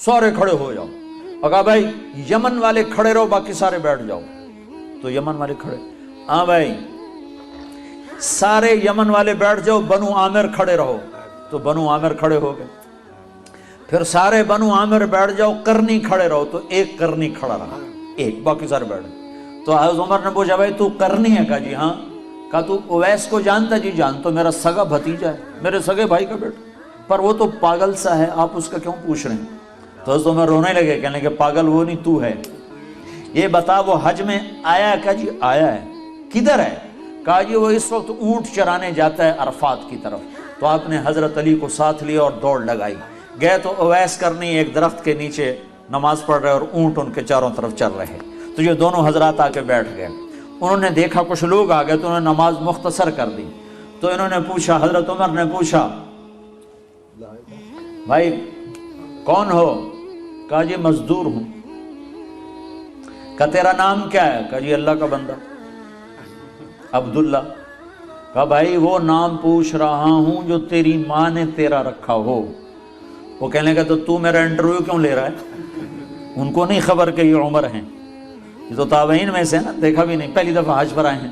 سارے کھڑے ہو جاؤ. اور کہا بھائی یمن والے کھڑے رہو، باقی سارے بیٹھ جاؤ. تو یمن والے کھڑے، ہاں بھائی سارے یمن والے بیٹھ جاؤ، بنو عامر کھڑے رہو. تو بنو عامر کھڑے ہو گئے. پھر سارے بنو عامر بیٹھ جاؤ، کرنی کھڑے رہو. تو ایک کرنی کھڑا رہا، ایک، باقی سارے بیٹھ گئے. تو حضرت عمر نے پوچھا بھائی تو کرنی ہے؟ کہا جی ہاں. کہا تو اویس کو جانتا؟ جی جانتا، میرا سگا بھتیجا ہے، میرے سگے بھائی کا بیٹا، پر وہ تو پاگل سا ہے، آپ اس کا کیوں پوچھ رہے ہیں؟ تو حضرت عمر رونے لگے، کہنے کہ پاگل وہ نہیں تو ہے. یہ بتا وہ حج میں آیا ہے؟ کہا جی آیا ہے. کدھر ہے؟ کہا جی وہ اس وقت اونٹ چرانے جاتا ہے عرفات کی طرف. تو آپ نے حضرت علی کو ساتھ لیا اور دوڑ لگائی. گئے تو اویس کرنی ایک درخت کے نیچے نماز پڑھ رہے اور اونٹ ان کے چاروں طرف چل رہے. تو یہ دونوں حضرات آ کے بیٹھ گئے. انہوں نے دیکھا کچھ لوگ آ گئے تو انہوں نے نماز مختصر کر دی. تو انہوں نے پوچھا، حضرت عمر نے پوچھا بھائی کون ہو؟ کہا جی مزدور ہوں. کہا تیرا نام کیا ہے؟ کہا جی اللہ کا بندہ عبداللہ. کہا بھائی وہ نام پوچھ رہا ہوں جو تیری ماں نے تیرا رکھا ہو. وہ کہنے لگا تو میرا انٹرویو کیوں لے رہا ہے؟ ان کو نہیں خبر کہ یہ عمر ہیں، یہ تو تابعین میں سے نا، دیکھا بھی نہیں، پہلی دفعہ حج پر آئے ہیں.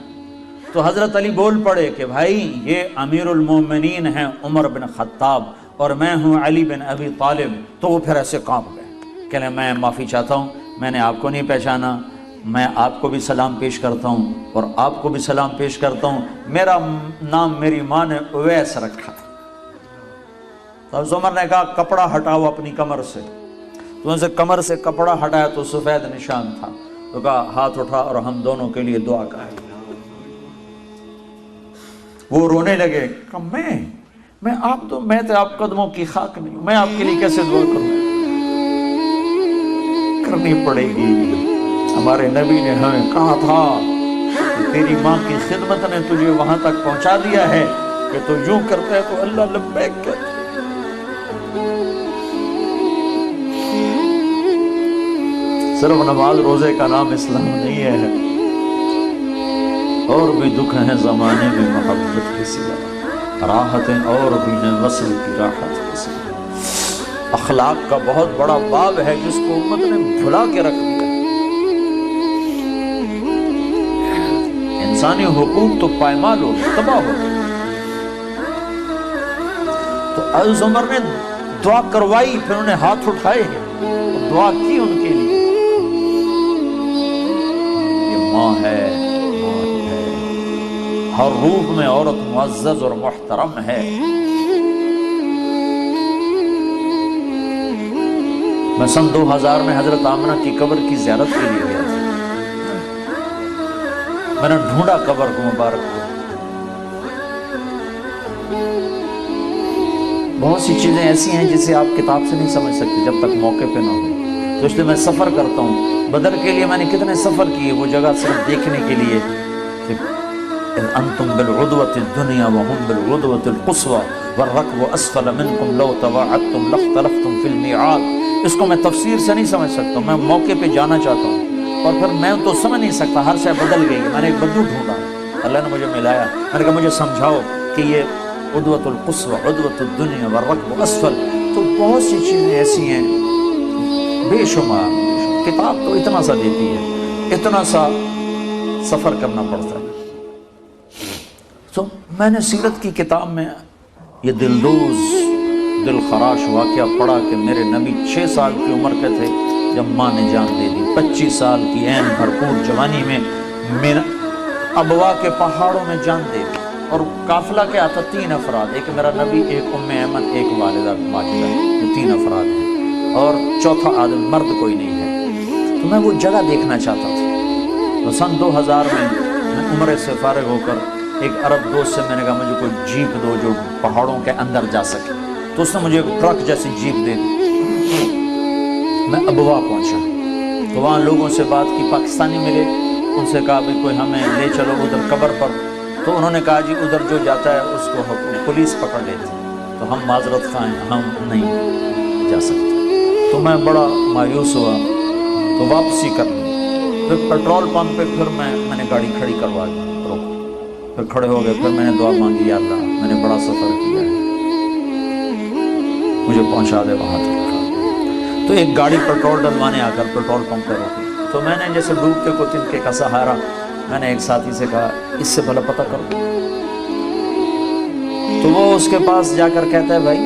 تو حضرت علی بول پڑے کہ بھائی یہ امیر المومنین ہیں عمر بن خطاب اور میں ہوں علی بن ابی طالب. تو وہ پھر ایسے کانپ گئے، کہنے میں معافی چاہتا ہوں، میں نے آپ کو نہیں پہچانا، میں آپ کو بھی سلام پیش کرتا ہوں اور آپ کو بھی سلام پیش کرتا ہوں، میرا نام میری ماں نے اویس رکھا. تو حضرت عمر نے کہا کپڑا ہٹاؤ اپنی کمر سے. تو ان سے کمر سے کپڑا ہٹایا تو سفید نشان تھا. تو کہا ہاتھ اٹھا اور ہم دونوں کے لیے دعا کریں. وہ رونے لگے، کہا میں تو آپ قدموں کی خاک نہیں ہوں، میں آپ کے لیے کیسے دعا کروں؟ کرنی پڑے گی. ہمارے نبی نے ہمیں کہا تھا کہ تیری ماں کی خدمت نے تجھے وہاں تک پہنچا دیا ہے کہ تو یوں کرتا ہے تو اللہ لبیک کہتا ہے. صرف نماز روزے کا نام اسلام نہیں ہے، اور بھی دکھ ہیں زمانے میں محبت کی سوا، راحتیں اور بھی ہیں وصل کی راحت کی سوا. اخلاق کا بہت بڑا باب ہے جس کو امت نے بھلا کے رکھ دیا. انسانی حقوق تو پائمال ہو گئے، تباہ ہو گئے. تو حضرت عمر نے دعا کروائی، پھر انہوں نے ہاتھ اٹھائے اور دعا کی ان کے لیے. ماں ہے، ہر روح میں عورت معزز اور محترم ہے. میں سن 2000 میں حضرت آمنہ کی قبر کی زیارت کے لیے گیا تھا. میں نے ڈھونڈا قبر کو مبارک کو. بہت سی چیزیں ایسی ہیں جسے آپ کتاب سے نہیں سمجھ سکتے جب تک موقع پہ نہ ہو. تو اس لیے میں سفر کرتا ہوں. بدر کے لیے میں نے کتنے سفر کیے وہ جگہ صرف دیکھنے کے لیے کہ انتم بالعدوۃ الدنیا وهم بالعدوۃ القصوى والركب اسفل منكم لو تواعدتم لاختلفتم في الميعاد. اس کو میں تفسیر سے نہیں سمجھ سکتا، میں موقع پہ جانا چاہتا ہوں اور پھر میں تو سمجھ نہیں سکتا، ہر شے بدل گئی. میں نے ایک بدو ڈھونڈا، اللہ نے مجھے ملایا. میں نے کہا مجھے سمجھاؤ کہ یہ عدوۃ القصوى عدوۃ الدنیا والركب اسفل. تو بہت سی چیزیں ایسی ہیں بے شمار. کتاب تو اتنا سا دیتی ہے، اتنا سا سفر کرنا پڑتا ہے. تو میں نے سیرت کی کتاب میں یہ دلدوز دل خراش واقعہ پڑھا کہ میرے نبی 6 سال کی عمر کے تھے جب ماں نے جان دے دی. 25 سال کی عین بھرپور جوانی میں میرا ابوا کے پہاڑوں میں جان دے دی. اور قافلہ کے آتا 3 افراد، ایک میرا نبی، ایک ام ایمن، ایک والدہ ماجدہ. یہ 3 افراد ہیں اور چوتھا آدمی مرد کوئی نہیں ہے. تو میں وہ جگہ دیکھنا چاہتا تھا. تو سن 2000 میں عمرے سے فارغ ہو کر ایک عرب دوست سے میں نے کہا مجھے کوئی جیپ دو جو پہاڑوں کے اندر جا سکے. تو اس نے مجھے ایک ٹرک جیسی جیپ دے دی. میں ابوا پہنچا تو وہاں لوگوں سے بات کی، پاکستانی ملے، ان سے کہا بھی کوئی ہمیں لے چلو ادھر قبر پر. تو انہوں نے کہا جی ادھر جو جاتا ہے اس کو پولیس پکڑ لیتی، تو ہم معذرت خواہ ہیں، ہم نہیں جا سکتے. تو میں بڑا مایوس ہوا تو واپسی کر لی. پھر پیٹرول پمپ پہ پھر میں نے گاڑی کھڑی کروا دی، پھر کھڑے ہو گئے. پھر میں نے دعا مانگی، یا اللہ میں نے بڑا سفر کیا ہے، مجھے پہنچا دے وہاں تک. تو تو ایک گاڑی پیٹرول ڈلوانے آ کر پیٹرول پمپ پہ روکی. تو میں نے جیسے ڈوبتے کو تنکے کا سہارا، میں نے ایک ساتھی سے کہا اس سے بھلا پتہ کرو. تو وہ اس کے پاس جا کر کہتا ہے بھائی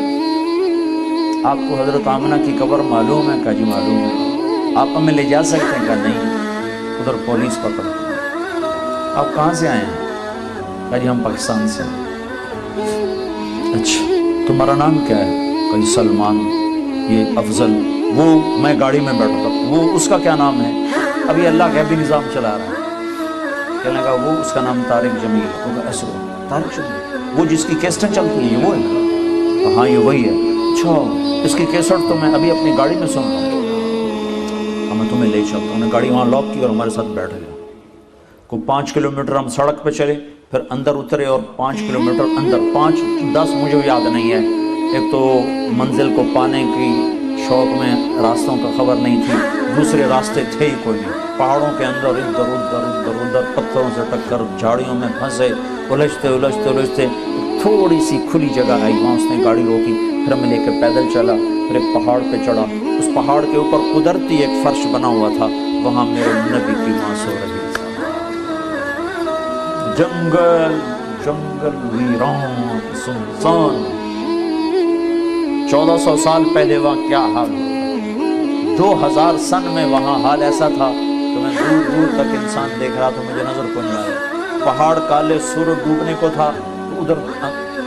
آپ کو حضرت آمنہ کی قبر معلوم ہے؟ کہا جی معلوم ہے. آپ ہمیں لے جا سکتے ہیں؟ کہا نہیں، ادھر پولیس پکڑ. آپ کہاں سے آئے ہیں؟ کہا جی ہم پاکستان سے ہیں. اچھا تمہارا نام کیا ہے؟ کہا جی سلمان. یہ افضل. وہ میں گاڑی میں بیٹھا تھا، وہ اس کا کیا نام ہے؟ ابھی اللہ کا بھی نظام چلا رہا ہے. کہنے لگا وہ اس کا نام طارق جمیل. وہ کہا ایسے طارق جمیل وہ جس کی کیسٹیں چلتی ہیں وہ ہے؟ ہاں یہ وہی ہے. اچھا اس کی کیسٹ تو میں ابھی اپنی گاڑی میں سن رہا ہوں. میں تمہیں لے چلتا ہوں. انہیں گاڑی وہاں لاک کی اور ہمارے ساتھ بیٹھ گیا. کو 5 کلومیٹر ہم سڑک پہ چلے، پھر اندر اترے اور 5 کلومیٹر اندر 5-10 مجھے یاد نہیں ہے. ایک تو منزل کو پانے کی شوق میں راستوں کا خبر نہیں تھی، دوسرے راستے تھے ہی کوئی نہیں. پہاڑوں کے اندر ادھر ادھر ادھر ادھر پتھروں سے ٹکر، جھاڑیوں میں پھنسے، الجھتے الجھتے الجھتے تھوڑی سی کھلی جگہ آئی، وہاں اس نے گاڑی روکی. پھر ہمیں لے کے پیدل چلا، پھر ایک پہاڑ پہ چڑھا. اس پہاڑ کے اوپر قدرتی ایک فرش بنا ہوا تھا، وہاں میرے نبی کی ماں سو رہی تھی. جنگل جنگل ویران سنسان. 1400 سال پہلے وہاں کیا حال ہوگا؟ 2000 سن میں وہاں حال ایسا تھا کہ میں دور دور تک انسان دیکھ رہا تھا، مجھے نظر کو نہیں آیا. پہاڑ کالے، سورج ڈوبنے کو تھا، تو ادھر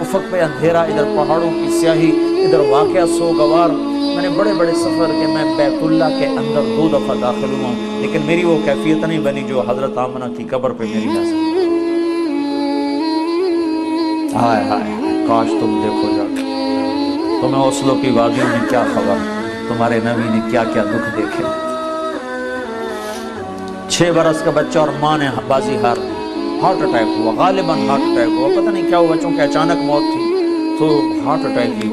افق پہ اندھیرا، ادھر پہاڑوں کی سیاہی، ادھر واقعہ سوگوار. میں نے بڑے بڑے سفر کے، میں بیت اللہ کے اندر 2 دفعہ داخل ہوا، لیکن میری وہ کیفیت نہیں بنی جو حضرت آمنہ کی قبر پہ میری جا سکتی. ہائے ہائے کاش تم دیکھو جا کے. تمہیں اوسلو کی وادیوں میں کیا خبر، تمہارے نبی نے کیا کیا دکھ دیکھے. 6 برس کا بچہ اور ماں نے بازی ہار دی. ہارٹ اٹیک ہوا، غالباً ہارٹ اٹیک ہوا، پتہ نہیں کیا ہوا، بچوں کی اچانک موت تھی. تو ہارٹ اٹیک ہی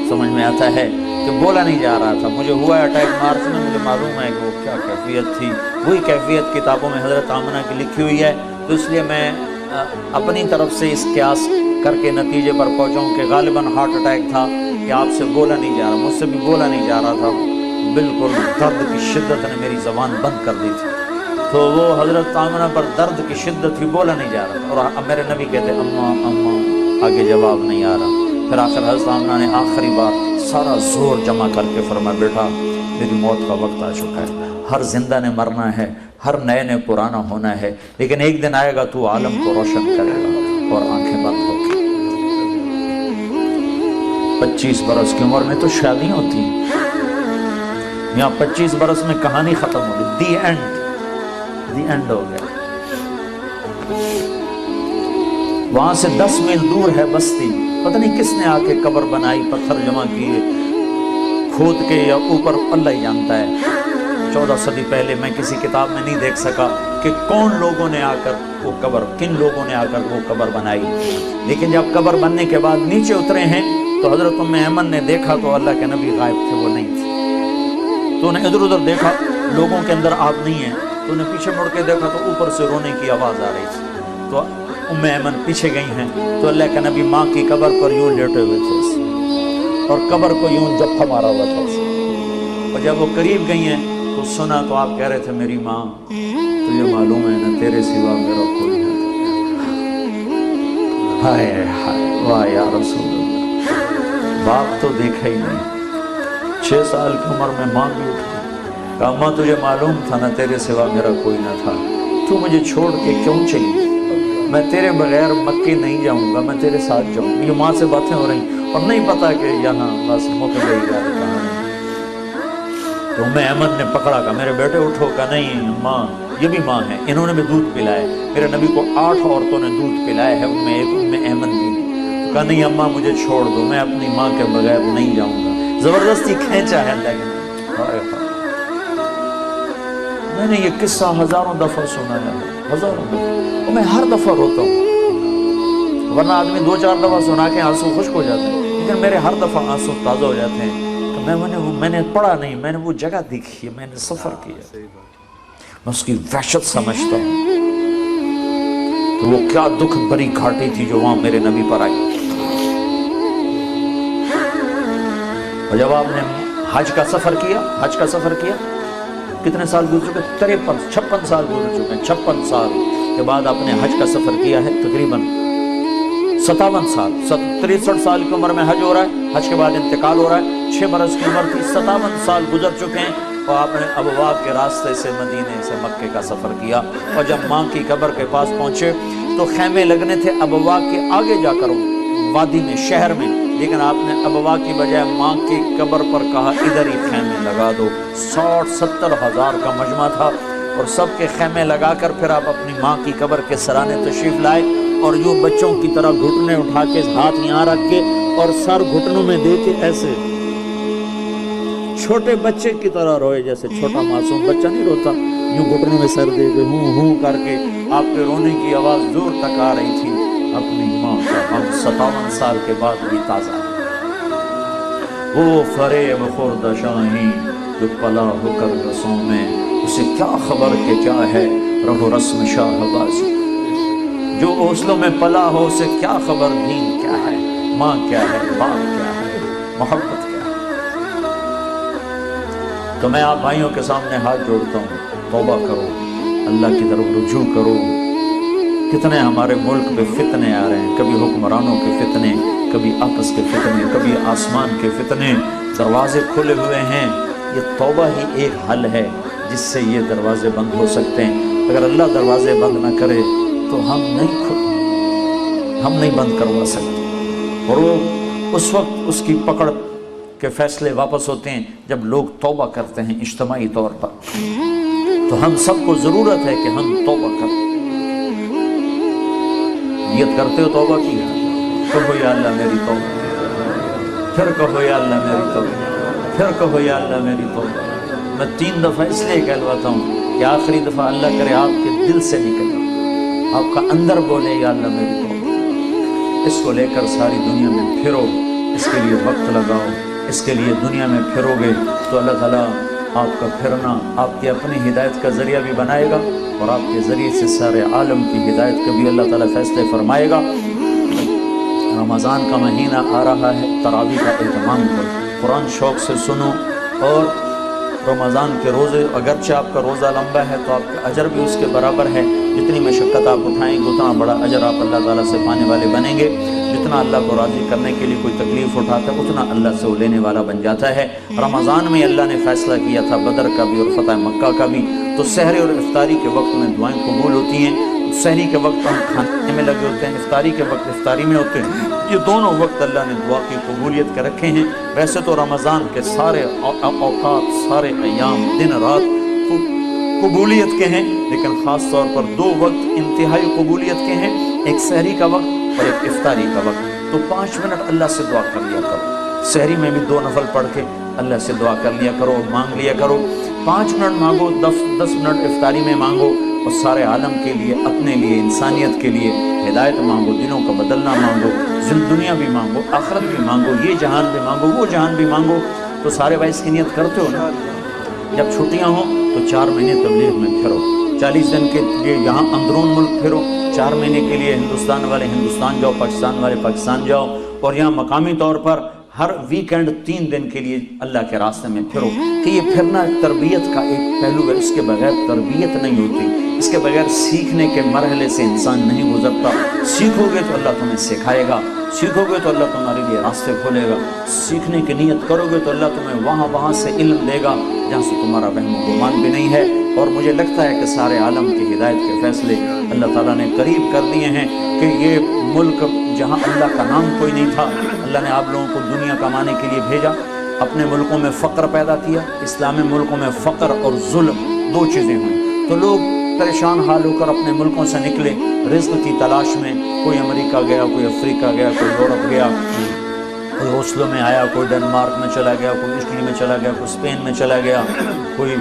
سمجھ میں آتا ہے کہ بولا نہیں جا رہا تھا. مجھے ہوا اٹیک مارچ میں، مجھے معلوم ہے کہ وہ کیا کیفیت تھی. وہی کیفیت کتابوں میں حضرت آمنہ کی لکھی ہوئی ہے. تو اس لیے میں اپنی طرف سے اس قیاس کر کے نتیجے پر پہنچاؤں کہ غالباً ہارٹ اٹیک تھا، کہ آپ سے بولا نہیں جا رہا. مجھ سے بھی بولا نہیں جا رہا تھا، بالکل درد کی شدت نے میری زبان بند کر دی تھی. تو وہ حضرت آمنہ پر درد کی شدت تھی، بولا نہیں جا رہا تھا. اور میرے نبی کہتے اماں اماں، آگے جواب نہیں آ رہا. پھر آخر حضرت آمنہ نے آخری بار سارا زور جمع کر کے فرمایا بیٹا میری موت کا وقت آ چکا ہے. ہر زندہ نے مرنا ہے، ہر نئے نے پرانا ہونا ہے، لیکن ایک دن آئے گا تو عالم کو روشن کرے گا. اور آنکھیں بند ہو گئی. 25 برس کی عمر میں تو شادی ہوتی ہیں، یہاں 25 برس میں کہانی ختم ہو گئی. دی اینڈ ہو گیا. وہاں سے 10 میل دور ہے بستی. پتہ نہیں کس نے آ کے قبر بنائی، پتھر جمع کیے کھود کے یا اوپر، اللہ ہی جانتا ہے. 14 صدی پہلے میں کسی کتاب میں نہیں دیکھ سکا کہ کون لوگوں نے آ کر وہ قبر، کن لوگوں نے آ کر وہ قبر بنائی. لیکن جب قبر بننے کے بعد نیچے اترے ہیں تو حضرت ام ایمن نے دیکھا تو اللہ کے نبی غائب تھے، وہ نہیں تھے. تو انہیں ادھر ادھر دیکھا، لوگوں کے اندر آپ نہیں ہیں. تو انہیں پیچھے مڑ کے دیکھا تو اوپر سے رونے کی آواز آ رہی تھی. تو ام ایمن پیچھے گئی ہیں تو اللہ کے نبی ماں کی قبر پر یوں لیٹے ہوئے تھے اور قبر کو یوں جپھا مارا ہوا تھا. اور جب وہ قریب گئی ہیں تو سنا تو آپ کہہ رہے تھے میری ماں تجھے معلوم ہے نا تیرے سوا میرا کوئی نہیں. ہائے ہائے واہ یا رسول اللہ. باپ تو دیکھا ہی نہیں. 6 سال کی عمر میں ماں بھی اٹھ گئی. کہا ماں تجھے معلوم تھا نا تیرے سوا میرا کوئی نہ تھا، تو مجھے چھوڑ کے کیوں چلی؟ میں تیرے بغیر مکے نہیں جاؤں گا، میں تیرے ساتھ جاؤں گا. یہ ماں سے باتیں ہو رہی اور نہیں پتا کہ یہاں بس مک گئی گا کہاں. تو میں ایمن نے پکڑا، کہا میرے بیٹے اٹھو. کہا نہیں ماں یہ بھی ماں ہے، انہوں نے بھی دودھ پلایا. میرے نبی کو 8 عورتوں نے دودھ پلایا ہے، ان میں ایک ام ایمن بھی. کہا نہیں اماں مجھے چھوڑ دو، میں اپنی ماں کے بغیر نہیں جاؤں گا. زبردستی کھینچا ہے لیکن میں نے یہ قصہ ہزاروں دفعہ سنا ہے، ہزاروں دفعہ، اور میں ہر دفعہ روتا ہوں. ورنہ آدمی 2-4 دفعہ سنا کے آنسو خشک ہو جاتے ہیں، لیکن میرے ہر دفعہ آنسو تازہ ہو جاتے ہیں. میں نے پڑھا نہیں، میں نے وہ جگہ دیکھی ہے، میں نے سفر کیا، میں اس کی وحشت سمجھتا ہوں کہ وہ کیا دکھ بری گھاٹی تھی جو وہاں میرے نبی پر آئی. اور جب آپ نے حج کا سفر کیا کتنے سال گزر چکے؟ 56 سال گزر چکے ہیں۔ 56 سال کے بعد آپ نے حج کا سفر کیا ہے، تقریباً 57 سال 63 سال کی عمر میں حج ہو رہا ہے، حج کے بعد انتقال ہو رہا ہے، 6 برس کی عمر تھی، 57 سال گزر چکے ہیں، اور آپ نے ابوا کے راستے سے مدینے سے مکے کا سفر کیا، اور جب ماں کی قبر کے پاس پہنچے تو خیمے لگنے تھے ابوا کے آگے جا کر وادی میں، شہر میں، لیکن آپ نے ابوا کی بجائے ماں کی قبر پر کہا ادھر ہی خیمے لگا دو۔ 60-70 ہزار کا مجمع تھا، اور سب کے خیمے لگا کر پھر آپ اپنی ماں کی قبر کے سرانے تشریف لائے، اور یوں بچوں کی طرح گھٹنے اٹھا کے ہاتھ یہاں رکھ کے اور سر گھٹنوں میں دے کے ایسے چھوٹے بچے کی طرح روئے، جیسے چھوٹا معصوم بچہ نہیں روتا، یوں گھٹنوں میں سر دے کے ہوں ہوں کر کے آپ کے رونے کی آواز دور تک آ رہی تھی۔ اپنی ماں کا غم 57 سال کے بعد بھی تازہ ہے۔ وہ فریب خوردہ شاہی جو پلا ہو کر رسوں میں، اسے کیا خبر کہ کیا ہے رہو رسم شاہ بازی، جو اوصلوں میں پلا ہو اسے کیا خبر دین کیا ہے، ماں کیا ہے، باپ کیا ہے، محبت کیا ہے۔ تو میں آپ بھائیوں کے سامنے ہاتھ جوڑتا ہوں، توبہ کرو، اللہ کی طرف رجوع کرو۔ کتنے ہمارے ملک پہ فتنے آ رہے ہیں، کبھی حکمرانوں کے فتنے، کبھی آپس کے فتنے، کبھی آسمان کے فتنے، دروازے کھلے ہوئے ہیں۔ یہ توبہ ہی ایک حل ہے جس سے یہ دروازے بند ہو سکتے ہیں۔ اگر اللہ دروازے بند نہ کرے تو ہم نہیں بند کروا سکتے، اور وہ اس وقت اس کی پکڑ کے فیصلے واپس ہوتے ہیں جب لوگ توبہ کرتے ہیں اجتماعی طور پر۔ تو ہم سب کو ضرورت ہے کہ ہم توبہ کریں۔ نیت کرتے ہو توبہ کی؟ کہو یا اللہ میری توبہ، پھر کہو یا اللہ میری توبہ، پھر کہو یا اللہ میری توبہ۔ میں 3 دفعہ اس لیے کہلواتا ہوں کہ آخری دفعہ اللہ کرے آپ کے دل سے نکلے، آپ کا اندر بولے یا اللہ میری توبہ۔ اس کو لے کر ساری دنیا میں پھرو، اس کے لیے وقت لگاؤ، اس کے لیے دنیا میں پھرو گے تو اللہ تعالیٰ آپ کا پھرنا آپ کی اپنی ہدایت کا ذریعہ بھی بنائے گا، اور آپ کے ذریعے سے سارے عالم کی ہدایت کا بھی اللہ تعالیٰ فیصلے فرمائے گا۔ رمضان کا مہینہ آ رہا ہے، تراویح کا اہتمام کرو، قرآن شوق سے سنو، اور رمضان کے روزے اگرچہ آپ کا روزہ لمبا ہے تو آپ کا اجر بھی اس کے برابر ہے، جتنی مشقت آپ اٹھائیں گے اتنا بڑا اجر آپ اللہ تعالیٰ سے پانے والے بنیں گے، جتنا اللہ کو راضی کرنے کے لیے کوئی تکلیف اٹھاتا ہے اتنا اللہ سے وہ لینے والا بن جاتا ہے۔ رمضان میں اللہ نے فیصلہ کیا تھا بدر کا بھی اور فتح مکہ کا بھی، تو سحری اور افطاری کے وقت میں دعائیں قبول ہوتی ہیں۔ سحری کے وقت ہم کھانے میں لگے ہوتے ہیں، افطاری کے وقت افطاری میں ہوتے ہیں، یہ دونوں وقت اللہ نے دعا کی قبولیت کے رکھے ہیں۔ ویسے تو رمضان کے سارے اوقات، سارے ایام، دن رات قبولیت کے ہیں، لیکن خاص طور پر 2 وقت انتہائی قبولیت کے ہیں، ایک سحری کا وقت اور ایک افطاری کا وقت۔ تو 5 منٹ اللہ سے دعا کر لیا کرو، سحری میں بھی 2 نفل پڑھ کے اللہ سے دعا کر لیا کرو، مانگ لیا کرو، 5 منٹ مانگو، 10 منٹ افطاری میں مانگو، اور سارے عالم کے لیے، اپنے لیے، انسانیت کے لیے ہدایت مانگو، دنوں کا بدلنا مانگو، دنیا بھی مانگو، آخرت بھی مانگو، یہ جہان بھی مانگو، وہ جہان بھی مانگو۔ تو سارے بھائی اس کی نیت کرتے ہو نا؟ جب چھٹیاں ہوں تو 4 مہینے تبلیغ میں پھرو، 40 دن کے لیے یہاں اندرون ملک پھرو، 4 مہینے کے لیے ہندوستان والے ہندوستان جاؤ، پاکستان والے پاکستان جاؤ، اور یہاں مقامی طور پر ہر ویکینڈ 3 دن کے لیے اللہ کے راستے میں پھرو۔ کہ یہ پھرنا تربیت کا ایک پہلو ہے، اس کے بغیر تربیت نہیں ہوتی، اس کے بغیر سیکھنے کے مرحلے سے انسان نہیں گزرتا۔ سیکھو گے تو اللہ تمہیں سکھائے گا، سیکھو گے تو اللہ تمہارے لیے راستے کھولے گا، سیکھنے کی نیت کرو گے تو اللہ تمہیں وہاں سے علم دے گا جہاں سے تمہارا وہم و گمان بھی نہیں ہے۔ اور مجھے لگتا ہے کہ سارے عالم کی ہدایت کے فیصلے اللہ تعالیٰ نے قریب کر دیے ہیں، کہ یہ ملک جہاں اللہ کا نام کوئی نہیں تھا، اللہ نے آپ لوگوں کو دنیا کمانے کے لیے بھیجا، اپنے ملکوں میں فقر پیدا کیا، اسلامی ملکوں میں فقر اور ظلم 2 چیزیں ہوئیں، تو لوگ پریشان حال ہو کر اپنے ملکوں سے نکلے رزق کی تلاش میں، کوئی امریکہ گیا، کوئی افریقہ گیا، کوئی یورپ گیا، کوئی اوسلو میں آیا، کوئی ڈنمارک میں چلا گیا، کوئی اٹلی میں چلا گیا، کوئی اسپین میں چلا گیا، کوئی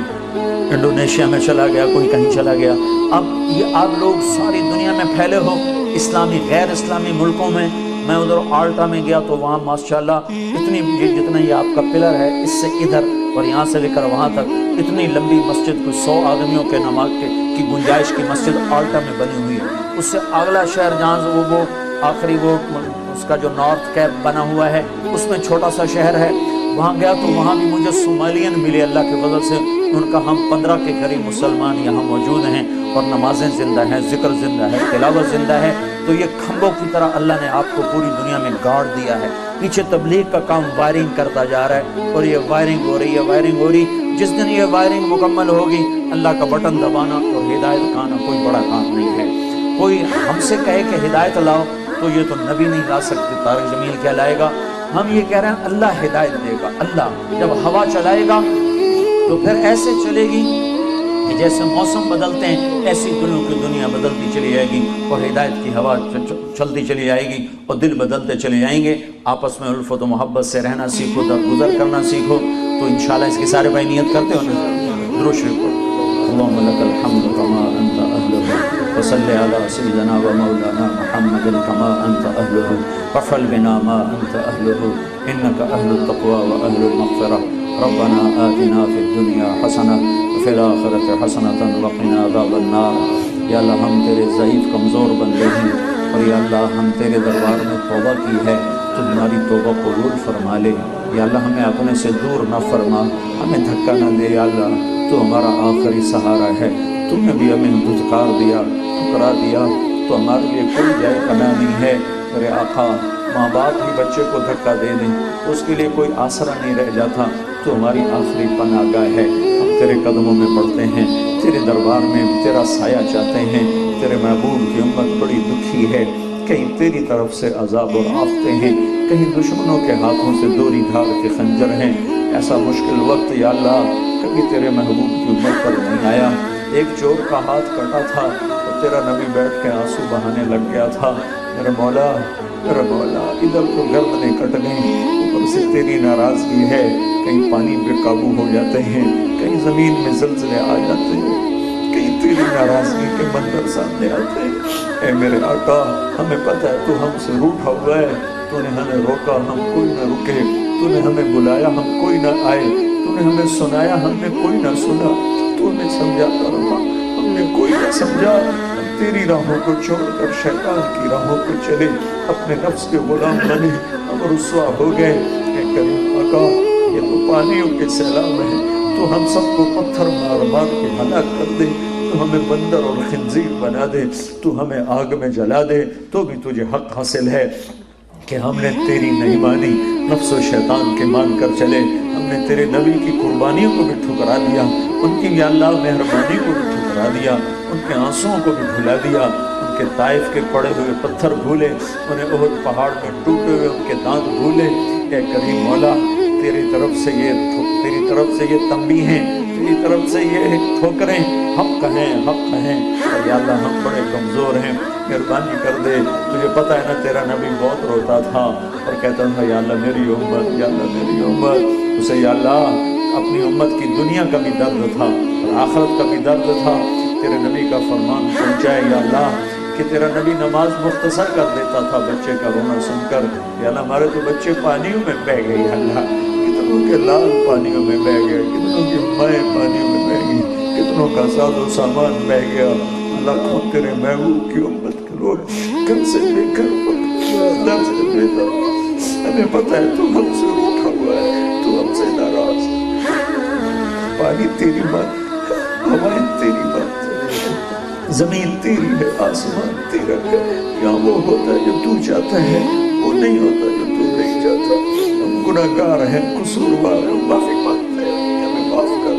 انڈونیشیا میں چلا گیا، کوئی کہیں چلا گیا۔ اب یہ آپ لوگ ساری دنیا میں پھیلے ہو، اسلامی غیر اسلامی ملکوں میں۔ میں ادھر آلٹا میں گیا تو وہاں ماشاءاللہ اتنی جتنا یہ آپ کا پلر ہے اس سے ادھر اور یہاں سے لے کر وہاں تک اتنی لمبی مسجد، کوئی 100 آدمیوں کے نماز کی گنجائش کی مسجد آلٹا میں بنی ہوئی ہے۔ اس سے اگلا شہر جہاں وہ آخری وہ اس کا جو نارتھ کیپ بنا ہوا ہے اس میں چھوٹا سا شہر ہے، وہاں گیا تو وہاں بھی مجھے صومالیین ملے اللہ کے فضل سے، ان کا ہم 15 کے قریب مسلمان یہاں موجود ہیں، اور نمازیں زندہ ہیں، ذکر زندہ ہے، تلاوت زندہ ہے۔ تو یہ کھمبوں کی طرح اللہ نے آپ کو پوری دنیا میں گاڑ دیا ہے۔ پیچھے تبلیغ کا کام وائرنگ کرتا جا رہا ہے، اور یہ وائرنگ ہو رہی ہے، وائرنگ ہو رہی۔ جس دن یہ وائرنگ مکمل ہوگی، اللہ کا بٹن دبانا اور ہدایت کا آنا کوئی بڑا کام نہیں ہے۔ کوئی ہم سے کہے کہ ہدایت لاؤ تو یہ تو نبی نہیں لا سکتے، طارق جمیل کیا لائے گا؟ ہم یہ کہہ رہے ہیں اللہ ہدایت دے گا۔ اللہ جب ہوا چلائے گا تو پھر ایسے چلے گی کہ جیسے موسم بدلتے ہیں ایسی دلوں کی دنیا بدلتی چلی جائے گی، اور ہدایت کی ہوا چلتی چلی جائے گی، اور دل بدلتے چلے جائیں گے۔ آپس میں الفت و محبت سے رہنا سیکھو، درگزر کرنا سیکھو، تو انشاءاللہ اس کی سارے بھائی نیت کرتے ہو نا؟ درود شریف پڑھو۔ اللهم لك الحمد كما أنت أهله، وصل على سيدنا ومولانا محمد كما أنت أهله، وافعل بنا ما أنت أهله، إنك أهل التقوى وأهل المغفرة، ربنا آتنا في الدنيا حسنة وفي الآخرة حسنة وقنا عذاب النار۔ یا اللہ ہم تیرے ضعیف کمزور بندے ہیں، اور یا اللہ ہم تیرے دربار میں توبہ کی ہے، تو ہماری توبہ قبول فرما لے۔ یا اللہ ہمیں اپنے سے دور نہ فرما، ہمیں دھکا نہ دے۔ یا اللہ تو ہمارا آخری سہارا ہے، تم نے بھی ہمیں دھتکار دیا، ٹھکرا دیا، تو ہمارے لیے کوئی جائے پناہ نہیں ہے۔ میرے آقا ماں باپ ہی بچے کو دھکا دے دیں تو اس کے لیے کوئی آسرا نہیں رہ جاتا، تو ہماری آخری پناہ گاہ ہے۔ ہم تیرے قدموں میں پڑھتے ہیں، تیرے دربار میں تیرا سایہ چاہتے ہیں۔ تیرے محبوب کی امت بڑی دکھی ہے، کہیں تیری طرف سے عذاب اور آفتیں ہیں، کہیں دشمنوں کے ہاتھوں سے دوری دھار کے خنجر ہیں۔ ایسا مشکل وقت یا اللہ کبھی تیرے محبوب کی امت پر نہیں آیا۔ ایک چور کا ہاتھ کٹا تھا اور تیرا نبی بیٹھ کے آنسو بہانے لگ گیا تھا۔ میرے مولا ادھر تو گردنیں کٹ گئیں، اوپر سے تیری ناراضگی ہے، کہیں پانی بے قابو ہو جاتے ہیں، کہیں زمین میں زلزلے آ جاتے ہیں، کہیں تیری ناراضگی کے منظر سامنے آتے ہیں۔ اے میرے آقا ہمیں پتہ ہے تو ہم سے روٹھا ہوا ہے، تو نے ہمیں روکا ہم کوئی نہ رکے، تو نے ہمیں بلایا ہم کوئی نہ آئے، تو نے ہمیں سنایا ہم نے کوئی نہ سنا، تو نے سمجھاتا رہا ہم نے کوئی نہ سمجھا۔ ہم تیری راہوں کو چھوڑ کر شیطان کی راہوں پہ چلے، اپنے نفس کے غلام بنے، ہم رسوا ہو گئے۔ اے کریم آقا یہ تو پانیوں کے سیلاب ہے، تو ہم سب کو پتھر مار مار کے ہلاک کر دے، تو ہمیں بندر اور خنزیر بنا دے، تو ہمیں آگ میں جلا دے، تو بھی تجھے حق حاصل ہے کہ ہم نے تیری نہیں مانی، نفس و شیطان کے مان کر چلے۔ ہم نے تیرے نبی کی قربانیوں کو بھی ٹھکرا دیا، ان کی یا اللہ مہربانی کو بھی ٹھکرا دیا، ان کے آنسوؤں کو بھی بھلا دیا، ان کے طائف کے پڑے ہوئے پتھر بھولے، انہیں احد پہاڑ میں ٹوٹے ہوئے ان کے دانت بھولے۔ اے کریم مولا تیری طرف سے یہ تنبیہ ہیں، تیری طرف سے یہ ٹھوکریں حق ہیں اور یا اللہ ہم بڑے کمزور ہیں، مہربانی کر دے۔ تجھے پتہ ہے نا تیرا نبی بہت روتا تھا اور کہتا تھا یا اللہ میری امت، یا اللہ میری امت۔ اسے یا اللہ اپنی امت کی دنیا کا بھی درد تھا اور آخرت کا بھی درد تھا۔ تیرے نبی کا فرمان پہنچائے یا اللہ کہ تیرا نبی نماز مختصر کر دیتا تھا بچے کا رونا سن کر۔ یا اللہ ہمارے تو بچے پانیوں میں بہہ گئے، یا اللہ کتنوں کے لال پانیوں میں بہہ گئے، کتنوں کی مائیں پانیوں میں بہہ گئی، کتنوں کا ساز و سامان بہہ گیا۔ لاکھوں تیرے محبوب کی امت کے لوگ گھر سے بے گھر در سے بے در، ہمیں پتہ ہے تو ہم سے روٹھا ہوا ہے، تو ہم سے ناراض ہے۔ پانی تیری بات، ہوائیں تیری بات، زمین تیری ہے، آسمان تیرا ہے۔ یہاں وہ ہوتا ہے جو تو چاہتا ہے، وہ نہیں ہوتا جو تو نہیں چاہتا۔ ہم گناہگار ہیں، قصوروار ہیں، معافی مانگتے ہیں، ہمیں معاف کر۔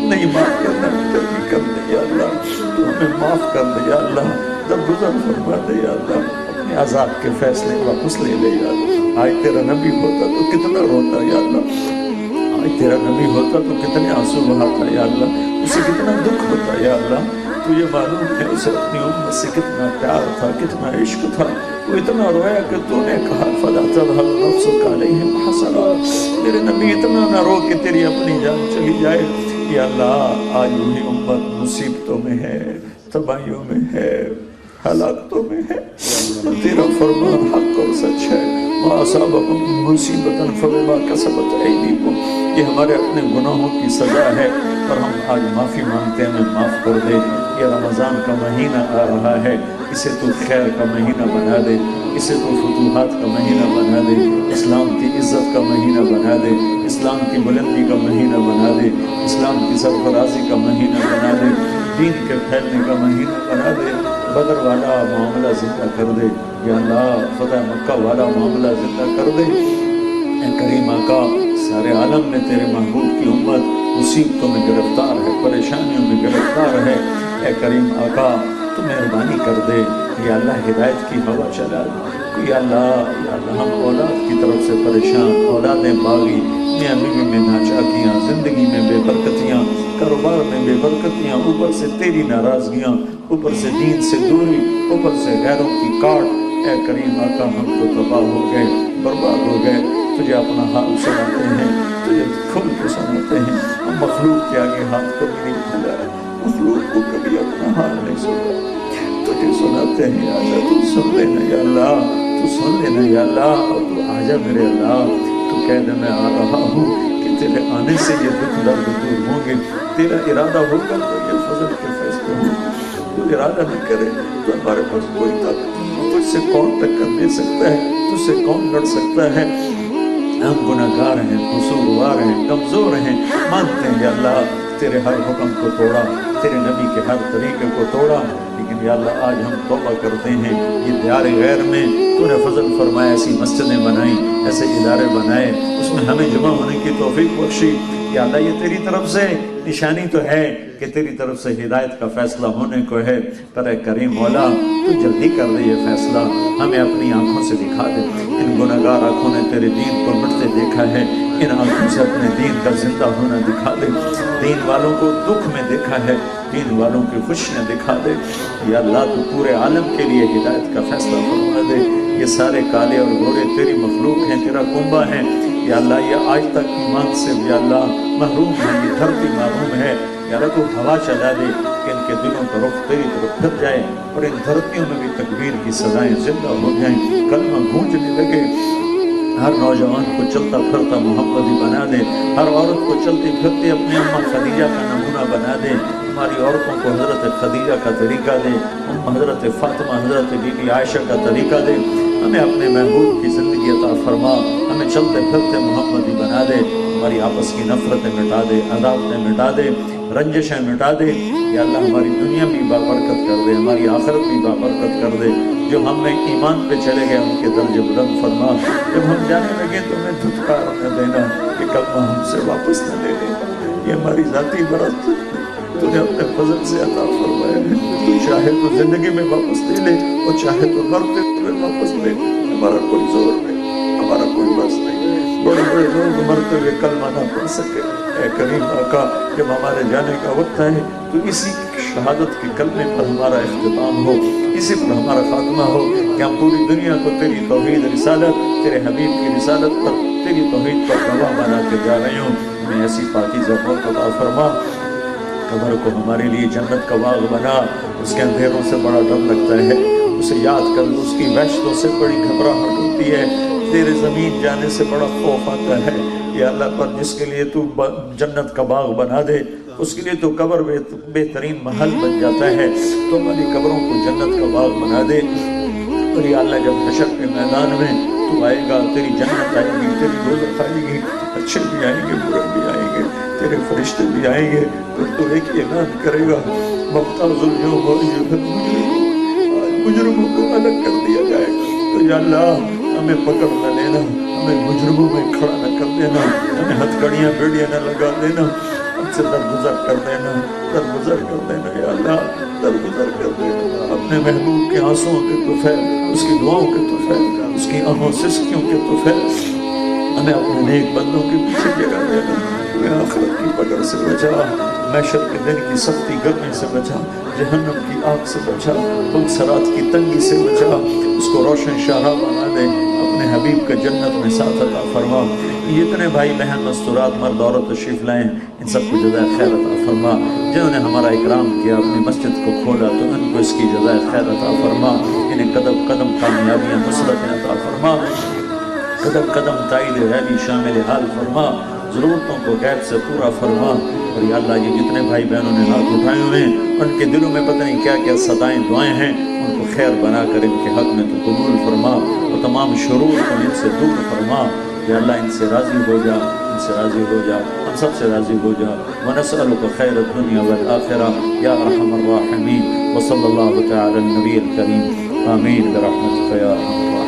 نہیں معاف کرنا جلدی کر دے یا اللہ، تو ہمیں معاف کر دے یا اللہ، درگزر فرما دے یا اللہ، اپنے عذاب کے فیصلے واپس لے لے یا اللہ۔ آج تیرا نبی ہوتا تو کتنا روتا یا اللہ، آج تیرا نبی ہوتا تو کتنے آنسو بہاتا یا اللہ، اسے کتنا دکھ ہوتا یا اللہ۔ تجھے معلوم ہے اسے اپنی امت سے کتنا پیار تھا، کتنا عشق تھا، وہ اتنا رویا کہ تو نے کہا فَلَا تَذْهَبْ نَفْسُكَ عَلَيْهِمْ حَسَرَاتٍ، میرے نبی اتنا نہ رو کہ تیری اپنی جان چلی جائے۔ یا اللہ آج وہی امت مصیبتوں میں ہے، تباہیوں میں ہے، ہلاکتوں میں ہے، تیرا فرمان حق اور سچ ہے، وَأَصَابَكُم مُّصِيبَةٌ فَبِمَا كَسَبَتْ أَيْدِيكُم، یہ ہمارے اپنے گناہوں کی سزا ہے، پر ہم آج معافی مانگتے ہیں، ہمیں معاف کر دے۔ یہ رمضان کا مہینہ آ رہا ہے، اسے تو خیر کا مہینہ بنا دے، اسے تو فتوحات کا مہینہ بنا دے، اسلام کی عزت کا مہینہ بنا دے، اسلام کی بلندی کا مہینہ بنا دے، اسلام کی سرفرازی کا مہینہ بنا دے، دین کے پھیلنے کا مہینہ بنا دے۔ بدر والا معاملہ زندہ کر دے یا اللہ، فتح مکہ والا معاملہ زندہ کر دے۔ اے کریم آقا، سارے عالم میں تیرے محبوب کی امت مصیبتوں میں گرفتار ہے، پریشانیوں میں گرفتار ہے۔ اے کریم آقا، تو مہربانی کر دے یا اللہ، ہدایت کی ہوا چلا دے یا اللہ، ہم اولاد کی طرف سے پریشان، اولادیں باغی، میاں بیوی میں ناچاکیاں، زندگی میں بے برکتیاں، کاروبار میں بے برکتیاں، اوپر سے تیری ناراضگیاں، اوپر سے دین سے دوری، اوپر سے غیروں کی کاٹ۔ اے کریم آقا، ہم تو تباہ ہو گئے، برباد ہو گئے، تجھے اپنا حال سناتے ہیں، تجھے کھل کے سناتے ہیں۔ ہم مخلوق کے آگے ہاتھ کبھی نہیں پھیلایا، مخلوق کو کبھی اپنا حال نہیں سنا، تجھے سناتے ہیں یا اللہ، تو سن لینا یا اللہ، تو سن لینا یا اللہ، اور تو آجا میرے اللہ، تو کہہ دے میں آ رہا ہوں کہ تیرے آنے سے یہ دکھ درد دور ہوں گے، تیرا ارادہ ہوگا تو یہ فضل کے فیصلے ہوں گے، تو ارادہ نہ کرے تو ہمارے پاس کوئی طاقت نہیں، تجھ سے کون ٹکر دے سکتا ہے، تجھ سے کون لڑ سکتا ہے۔ ہم گناہگار ہیں، قصوروار ہیں، کمزور ہیں، مانتے ہیں یا اللہ، تیرے ہر حکم کو توڑا، تیرے نبی کے ہر طریقے کو توڑا، لیکن یا اللہ آج ہم توبہ کرتے ہیں۔ یہ دیار غیر میں تو نے فضل فرمایا، ایسی مسجدیں بنائیں، ایسے ادارے بنائے، اس میں ہمیں جمع ہونے کی توفیق بخشی۔ یا اللہ، یہ تیری طرف سے نشانی تو ہے کہ تیری طرف سے ہدایت کا فیصلہ ہونے کو ہے، پر اے کریم مولا، تو جلدی کر دے یہ فیصلہ، ہمیں اپنی آنکھوں سے دکھا دے۔ ان گناہگار آنکھوں نے تیرے دین کو مٹتے دیکھا ہے، ان آنکھوں سے اپنے دین کا زندہ ہونا دکھا دے۔ دین والوں کو دکھ میں دیکھا ہے، دین والوں کی خوشیاں دکھا دے۔ یا اللہ، تو پورے عالم کے لیے ہدایت کا فیصلہ فرما دے۔ یہ سارے کالے اور گورے تیری مخلوق ہیں، تیرا کنبہ ہیں یا اللہ، یہ آج تک ایمان سے یا اللہ محروم ہے، یہ دھرتی محروم ہے یا اللہ، تو ہوا چلا دے کہ ان کے دلوں کا رخ تیری طرف پھر جائے، اور ان دھرتیوں میں بھی تکبیر کی سزائیں زندہ ہو جائیں، کلمہ گونجنے لگے۔ ہر نوجوان کو چلتا پھرتا محمدی بنا دے، ہر عورت کو چلتی پھرتی اپنے اماں خدیجہ کا نمونہ بنا دے۔ ہماری عورتوں کو حضرت خدیجہ کا طریقہ دے، حضرت فاطمہ، حضرت بی بی عائشہ کا طریقہ دے۔ ہمیں اپنے محبوب کی زندگی عطا فرما، ہمیں چلتے پھرتے محمدی بنا دے، ہماری آپس کی نفرتیں مٹا دے، عداوتیں مٹا دے، رنجشیں مٹا دے۔ یا اللہ، ہماری دنیا بھی بابرکت کر دے، ہماری آخرت بھی بابرکت کر دے۔ جو ہم میں ایمان پہ چلے گئے ان کے درجے بلند فرما، جب ہم جانے لگے تو ہمیں دھتکار نہ دینا کہ کلمہ ہم سے واپس نہ لے لینا۔ یہ ہماری ذاتی برات تو نے اپنے فضل سے عطا فرمایا ہے، تو چاہے تو زندگی میں واپس لے لے اور چاہے تو مرتے ہوئے واپس لے، ہمارا کوئی زور نہیں، ہمارا کوئی بس نہیں۔ بڑے بڑے لوگ مرتے ہوئے کلمہ نہ پڑھ سکے، اے کریم آقا، جب ہمارے جانے کا وقت ہے تو اسی شہادت کے کلمے پر ہمارا اختتام ہو، اسی پر ہمارا خاتمہ ہو، کہ ہم پوری دنیا کو تیری توحید رسالت، تیرے حبیب کی رسالت پر، تیری توحید پر گواہ بنا کے جا رہے ہوں۔ ہمیں ایسی پاکیزہ موت عطا فرما، قبر کو ہمارے لیے جنت کا باغ بنا۔ اس کے اندھیروں سے بڑا ڈر لگتا ہے، اسے یاد کر، اس کی وحشتوں سے بڑی گھبراہٹ ہوتی ہے، تیرے زمین جانے سے بڑا خوف آتا ہے یا اللہ، پر جس کے لیے تو جنت کا باغ بنا دے، اس کے لیے تو قبر بہترین محل بن جاتا ہے، تو ہماری قبروں کو جنت کا باغ بنا دے۔ اور یا اللہ، جب حشر کے میدان میں تو آئے گا، تیری جنت آئے گی، تیری دوزخ آئے گی، اچھے بھی آئیں گے، برے بھی آئیں گے، تیرے فرشتے بھی آئیں گے، پھر تو ایک اعلان کرے گا، ممتاز الیوم ایھا المجرمون، آج مجرموں کو الگ کر دیا جائے گا۔ تو یا اللہ، ہمیں پکڑ نہ لینا، ہمیں مجرموں میں کھڑا نہ کر دینا، ہمیں ہتھکڑیاں بیڑیاں نہ لگا دینا، ہم سے درگزر کر دینا، درگزر کر دینا یا اللہ، درگزر کر دینا۔ اپنے محبوب کے آنسوؤں کے طفیل، اس کی دعاؤں کے طفیل، اس کی آہوں سسکیوں کے طفیل، ہمیں اپنے نیک بندوں کے پیچھے جگہ دینا۔ ہمیں آخرت کی پکڑ سے بچا، محشر کے دن کی سختی گرمی سے بچا، جہنم کی آگ سے بچا، پل صراط کی تنگی سے بچا، اس کو روشن شاہراہ بنا دے، اپنے حبیب کا جنت میں ساتھ عطا فرما۔ یہ اتنے بھائی بہن مستورات مرد عورت تشریف لائیں، ان سب کو جزائے خیر عطا فرما۔ جنہوں نے ہمارا اکرام کیا، اپنی مسجد کو کھولا، تو ان کو اس کی جزائے خیر عطا فرما، انہیں قدم قدم کامیابیاں نصرتیں عطا فرما۔ قدم قدم تائید غیبی شامل حال فرما، ضرورتوں کو غیب سے پورا فرما۔ اور یا اللہ یہ جتنے بھائی بہنوں نے ہاتھ اٹھائے ہوئے ہیں ان کے دلوں میں پتہ نہیں کیا کیا صدائیں دعائیں ہیں، ان کو خیر بنا کر ان کے حق میں تو قبول فرما، اور تمام شرور کو ان سے دور فرما۔ یا اللہ ان سے راضی ہو جا، ان سے راضی ہو جا، ہم سب سے راضی ہو جا۔ ونسألک خیر الدنیا والآخرہ یا ارحم الراحمین، وصلی اللہ تعالی علی النبی الکریم، آمین برحمتک یا ارحم الراحمین۔